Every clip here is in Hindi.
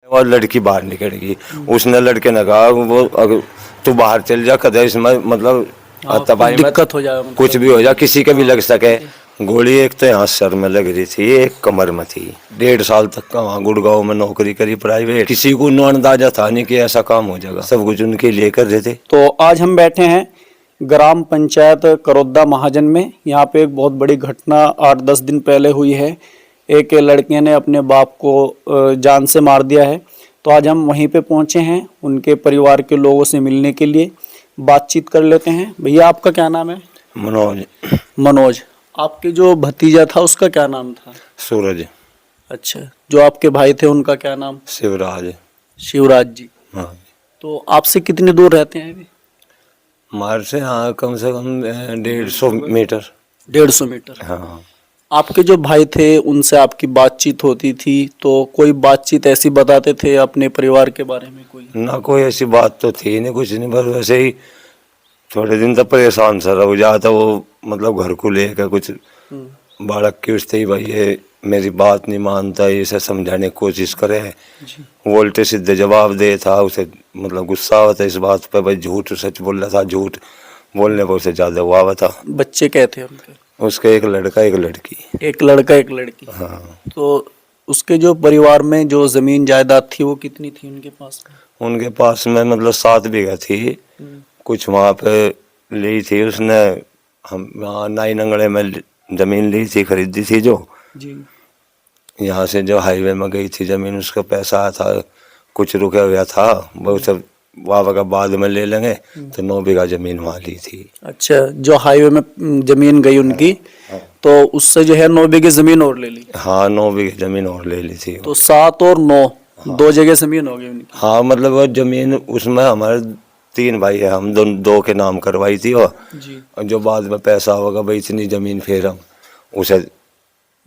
और लड़की बाहर निकल गई। उसने लड़के ने कहा वो अगर तू बाहर चल जा, कदे इसमें मतलब तबाही में दिक्कत हो जाए, मतलब कुछ भी हो जाए, किसी के भी लग सके। गोली एक तो यहाँ सर में लग रही थी, एक कमर में थी। 1.5 साल तक का वहाँ गुड़गांव में नौकरी करी प्राइवेट। किसी को नो अंदाजा था नहीं कि ऐसा काम हो जाएगा, सब कुछ उनके लिए कर रहे थे। तो आज हम बैठे हैं ग्राम पंचायत करौदा महाजन में। यहाँ पे एक बहुत बड़ी घटना 8-10 दिन पहले हुई है। एक लड़के ने अपने बाप को जान से मार दिया है। तो आज हम वहीं पे पहुंचे हैं, उनके परिवार के लोगों से मिलने के लिए बातचीत कर लेते हैं। भैया आपका क्या नाम है? मनोज। मनोज। आपके जो भतीजा था उसका क्या नाम था? सूरज। अच्छा, जो आपके भाई थे उनका क्या नाम? शिवराज। शिवराज जी। हाँ। तो आपसे कितनी दूर रहते हैं अभी? हमारे से हाँ कम से कम 150 मीटर। 150 मीटर। हाँ। आपके जो भाई थे उनसे आपकी बातचीत होती थी, तो कोई बातचीत ऐसी बताते थे अपने परिवार के बारे में कोई? ना कोई ऐसी बात तो थी नहीं, कुछ नहीं, बस वैसे ही थोड़े दिन तक परेशान सा हो जाता वो, मतलब घर को लेकर कुछ बालक की उससे ही भाई ये मेरी बात नहीं मानता, इसे समझाने की कोशिश करे, वो उल्टे सीधे जवाब दे था। उसे मतलब गुस्सा हुआ था इस बात पर, भाई झूठ सच बोल रहा था, झूठ बोलने पर उसे ज्यादा हुआ था। बच्चे क्या थे उनके? उसके एक लड़का एक लड़की। एक लड़का एक लड़की। हाँ। तो उसके जो परिवार में जो जमीन जायदाद थी वो कितनी थी उनके पास में? उनके पास में मतलब 7 बीघा थी। कुछ वहाँ पे ली थी उसने, हम वहाँ नाई नंगड़े में जमीन ली थी, खरीदी थी जो जी। यहाँ से जो हाईवे में गई थी जमीन, उसका पैसा आया था, कुछ रुका हुआ था, वो सब वाह का बाद में ले लेंगे। तो 9 बीघा जमीन वहाँ ली थी। अच्छा, जो हाईवे में जमीन गई उनकी, तो उससे जो है 9 बीघे जमीन और ले ली? हाँ 9 बीघे जमीन और ले ली थी। तो 7 और 9 2 जगह जमीन हो गई उनकी। हाँ मतलब वो जमीन उसमें हमारे 3 भाई है, हम दो के नाम करवाई थी वो। जी। और जो बाद में पैसा होगा भाई इतनी जमीन फिर हम उसे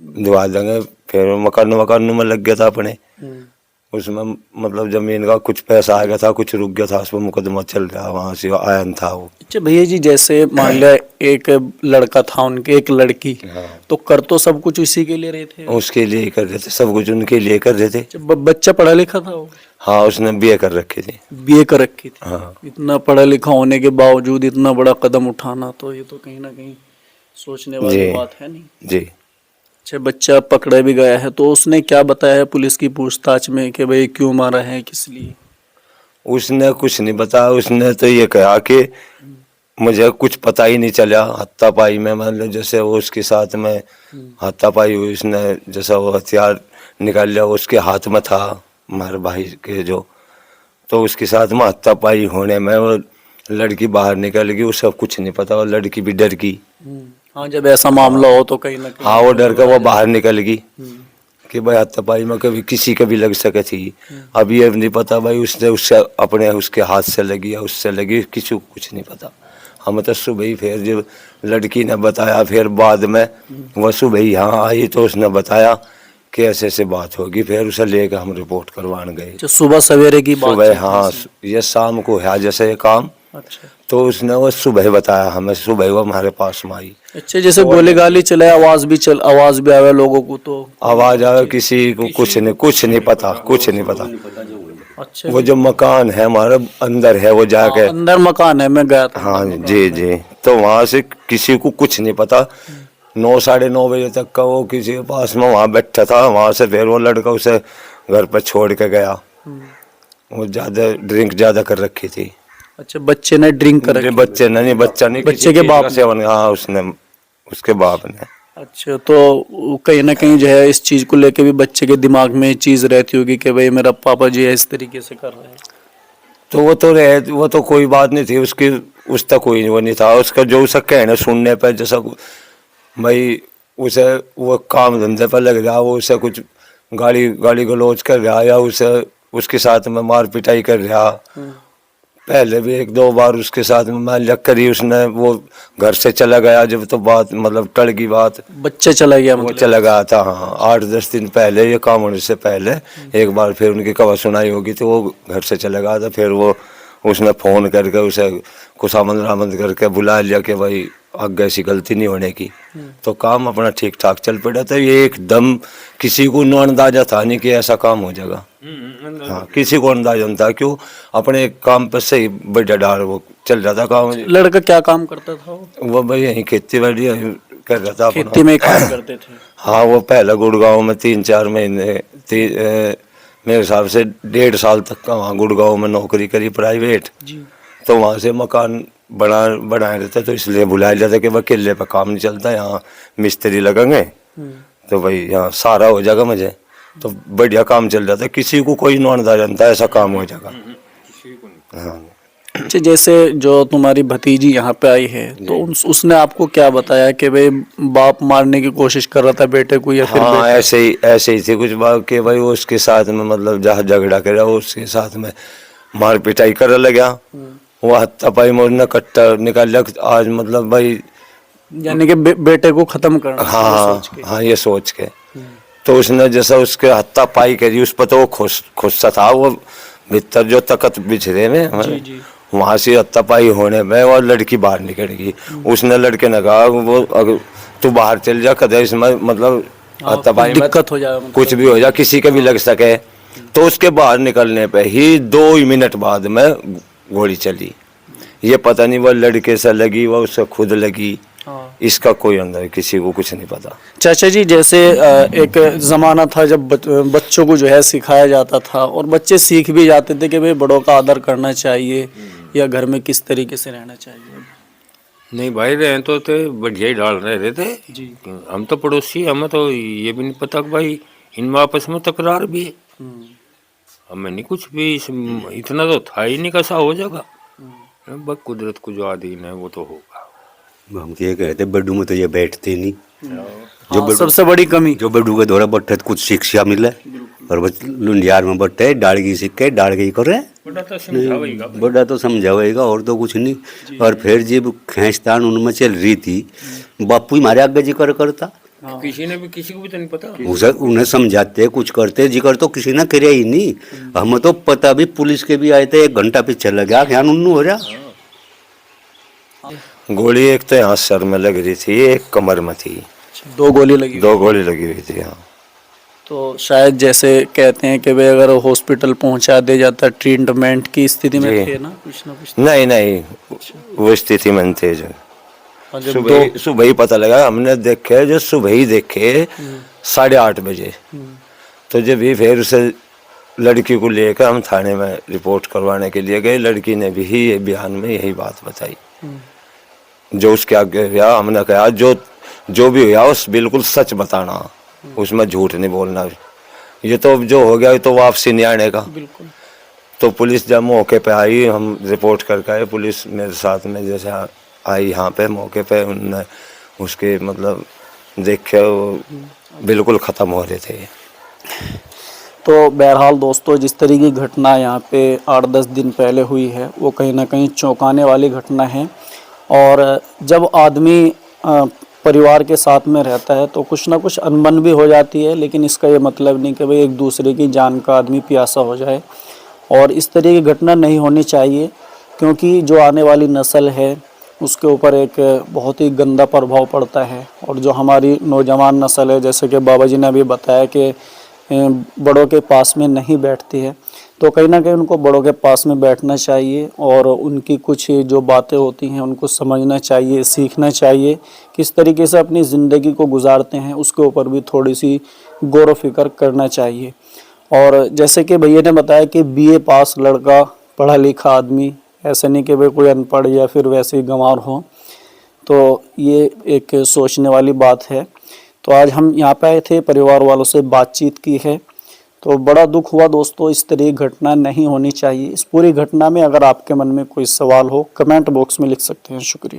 दिवा देंगे। फिर मकान में लग गया था अपने, उसमें मतलब जमीन का कुछ पैसा आ गया था, कुछ रुक गया था, उस पर मुकदमा चल रहा, वहाँ से आयन था वो। अच्छा भैया जी, जैसे मान लिया एक लड़का था उनके, एक लड़की, तो कर तो सब कुछ उसी के लिए रहे थे? उसके लिए कर रहे थे, सब कुछ उनके लिए कर रहे थे। जब बच्चा पढ़ा लिखा था वो? हाँ उसने बीए कर रखी थी। बीए कर रखी थी। हाँ। इतना पढ़ा लिखा होने के बावजूद इतना बड़ा कदम उठाना, तो ये तो कहीं ना कहीं सोचने वाली बात है नहीं? जी। अच्छा, बच्चा पकड़ा भी गया है, तो उसने क्या बताया है पुलिस की पूछताछ में कि भाई क्यों मारा है, किस लिए? उसने कुछ नहीं बताया, उसने तो ये कहा कि मुझे कुछ पता ही नहीं चला हाथापाई में, मतलब जैसे वो उसके साथ में हाथापाई हुई, उसने जैसा वो हथियार निकाल लिया उसके हाथ में था हमारे भाई के जो, तो उसके साथ में हाथापाई होने में वो लड़की बाहर निकल गई, उसे कुछ नहीं पता, और लड़की भी डर गई। हाँ, जब ऐसा मामला हो तो कहीं ना कहीं हाँ वो डर कर वो बाहर निकल गई कि भाई हाथापाई में कभी किसी के भी लग सके थी। अब ये नहीं पता भाई उसने उससे अपने उसके हाथ से लगी या उससे लगी, किसी को कुछ नहीं पता। हम तो सुबह ही फिर जब लड़की ने बताया, फिर बाद में वह सुबह ही यहाँ आई तो उसने बताया कि ऐसे ऐसे बात होगी, फिर उसे लेकर हम रिपोर्ट करवाने गए। जो सुबह सवेरे की बात सुबह हाँ, ये शाम को है जैसे ये काम। अच्छा। तो उसने वो सुबह बताया हमें, सुबह वो हमारे पास में आई। अच्छा, जैसे गोली गाली चले, आवाज भी आवे लोगों को, तो आवाज आवे, किसी को कुछ नहीं पता, कुछ नहीं पता। अच्छा, वो जो मकान है हमारे अंदर है, वो जाके अंदर मकान है, मैं गया था। हाँ जी जी, तो वहाँ से किसी को कुछ नहीं पता। 9 साढ़े 9 बजे तक का वो किसी के पास में वहाँ बैठा था, वहाँ से फिर वो लड़का उसे घर पर छोड़ के गया। वो ज्यादा ड्रिंक ज्यादा कर रखी थी। अच्छा, बच्चे ने ड्रिंक कर रखी? बच्चे नहीं, बच्चा नहीं, बच्चे के बाप से। हाँ उसने, उसके बाप ने। अच्छा, तो कहीं ना कहीं जो है इस चीज को लेके भी बच्चे के दिमाग में चीज रहती होगी कि भाई मेरा पापा जी है इस तरीके से कर रहे हैं। तो वो तो कोई बात नहीं थी उसकी, उसका कोई वो नहीं था उसका, जो उसका कहना सुनने पर जैसा भाई उसे वो काम धंधे पर लग रहा, वो उसे कुछ गाली गलौज कर रहा, या उसे उसके साथ में मार पिटाई कर रहा। पहले भी 1-2 बार उसके साथ में मैं लग करी, उसने वो घर से चला गया जब, तो बात मतलब टल गई बात, बच्चा चला गया वो मतलब? चला गया था। हाँ 8-10 दिन पहले, ये काम होने से पहले एक बार फिर उनकी खबर सुनाई होगी, तो वो घर से चला गया था। फिर वो उसने फ़ोन करके उसे खुशामद रामद करके बुला लिया कि भाई आगे ऐसी गलती नहीं होने की, तो काम अपना ठीक ठाक चल पड़ा था। ये एकदम किसी को नो अंदाजा था नहीं कि ऐसा काम हो जाएगा। हाँ, किसी को अंदाजा नहीं था, क्यों अपने काम पर सही बढ़िया डाल वो चल रहा था काम। लड़का क्या काम करता था वो भाई यहीं खेती बाड़ी कर रहा था अपना। खेती में काम करते थे। हाँ, वो पहले गुड़गांव में 3-4 महीने मेरे हिसाब से 1.5 साल तक का वहाँ गुड़गांव में नौकरी करी प्राइवेट। जी। तो वहाँ से मकान बनाए रहते, तो इसलिए बुलाया जाता कि वह किले पर काम नहीं चलता, यहाँ मिस्त्री लगेंगे तो भाई यहाँ सारा हो जाएगा मुझे। तो बढ़िया काम चल रहा था, किसी को कोई नौंदा जानता ऐसा काम हो जाएगा। हाँ, अच्छा, जैसे जो तुम्हारी भतीजी यहाँ पे आई है तो उसने आपको क्या बताया कि भाई बाप मारने की कोशिश कर रहा था बेटे को, या फिर हाँ, ऐसे ही थी कुछ बात कि भाई वो उसके साथ में मतलब जहाँ झगड़ा करे वो उसके साथ में मार पिटाई कर लगा। वो हत्तापाई में उसने कट्टा निकाल लिया आज, मतलब भाई यानी कि बेटे को खत्म करना। हाँ, ये सोच के तो उसने जैसा उसके हत्तापाई करी उस पर, तो वो खुस्सा था, वो भीतर जो तकत बिछरे में वहां से हत्तापाई होने में और लड़की बाहर निकल गई। उसने लड़के ने कहा वो अगर तू बाहर चल जा, कदे इसमें मतलब हत्तापाई में दिक्कत हो जाए, मतलब कुछ भी हो जाए, किसी के भी लग सके। तो उसके बाहर निकलने पे ही 2 ही मिनट बाद में गोली चली। ये पता नहीं वो लड़के से लगी वो उससे खुद लगी, इसका कोई अंदर किसी को कुछ नहीं पता। चाचा जी, जैसे एक ज़माना था जब बच्चों को जो है सिखाया जाता था और बच्चे सीख भी जाते थे कि भाई बड़ों का आदर करना चाहिए या घर में किस तरीके से रहना चाहिए। नहीं भाई, रहे तो बढ़िया ही डाल रहे थे जी। हम तो पड़ोसी, हमें तो ये भी नहीं पता कि भाई इनमें आपस में तकरार भी है। हमें नहीं कुछ भी इतना तो था ही नहीं, कैसा हो जाएगा। बस कुदरत को जो अधीन है वो तो होगा। हम तो ये कहते बड्डू में तो ये बैठते नहीं, हाँ, सबसे बड़ी कमी जो बड्डू के दौरा बैठे तो कुछ शिक्षा मिले, और लुंडियार में बैठे डाड़गी सीखे डाड़गी करे, बड़ा तो समझावेगा और तो कुछ नहीं। और फिर जब खींचतान उनमें चल रही थी, बापू ही मारे आगे जिक्र करता, किसी को भी तो नहीं पता। उसे उन्हें समझाते कुछ करते, जिक्र तो किसी ने करे ही नहीं। हमें तो पता भी, पुलिस के भी आए थे, 1 घंटा पीछे लगा ख्याल उन्नू हो रहा। गोली एक तो यहाँ सर में लग रही थी, एक कमर में थी। 2 गोली लगी। 2 गोली लगी हुई थी। हाँ, तो शायद जैसे कहते हैं कि भाई अगर हॉस्पिटल पहुंचा दे जाता ट्रीटमेंट की स्थिति में थे ना कुछ। नहीं, वो स्थिति में नहीं थे। जो और जब सुबह ही पता लगा, हमने देखे जो सुबह ही देखे 8:30 बजे। तो जब भी फिर उसे लड़की को लेकर हम थाने में रिपोर्ट करवाने के लिए गए, लड़की ने भी ये बयान में यही बात बताई। जो उसके आगे हुआ हमने कहा जो भी हुआ उस बिल्कुल सच बताना, उसमें झूठ नहीं बोलना। ये तो जो हो गया ये तो वापसी नहीं आने का। बिल्कुल। तो पुलिस जब मौके पे आई, हम रिपोर्ट करके आए, पुलिस मेरे साथ में जैसे आई यहाँ पे मौके पे, उन्होंने उसके मतलब देखे वो बिल्कुल ख़त्म हो रहे थे। तो बहरहाल दोस्तों, जिस तरह की घटना यहाँ पे 8-10 दिन पहले हुई है वो कहीं ना कहीं चौंकाने वाली घटना है। और जब आदमी परिवार के साथ में रहता है तो कुछ ना कुछ अनबन भी हो जाती है, लेकिन इसका ये मतलब नहीं कि भाई एक दूसरे की जान का आदमी प्यासा हो जाए। और इस तरह की घटना नहीं होनी चाहिए, क्योंकि जो आने वाली नस्ल है उसके ऊपर एक बहुत ही गंदा प्रभाव पड़ता है। और जो हमारी नौजवान नस्ल है, जैसे कि बाबा जी ने अभी बताया कि बड़ों के पास में नहीं बैठती है, तो कहीं ना कहीं उनको बड़ों के पास में बैठना चाहिए और उनकी कुछ जो बातें होती हैं उनको समझना चाहिए, सीखना चाहिए, किस तरीके से अपनी ज़िंदगी को गुजारते हैं उसके ऊपर भी थोड़ी सी गौर व फिक्र करना चाहिए। और जैसे कि भैया ने बताया कि BA पास लड़का, पढ़ा लिखा आदमी, ऐसा नहीं कि भाई कोई अनपढ़ या फिर वैसे ही गंवार हो, तो ये एक सोचने वाली बात है। तो आज हम यहाँ पे आए थे, परिवार वालों से बातचीत की है, तो बड़ा दुख हुआ दोस्तों। इस तरह की घटना नहीं होनी चाहिए। इस पूरी घटना में अगर आपके मन में कोई सवाल हो कमेंट बॉक्स में लिख सकते हैं। शुक्रिया।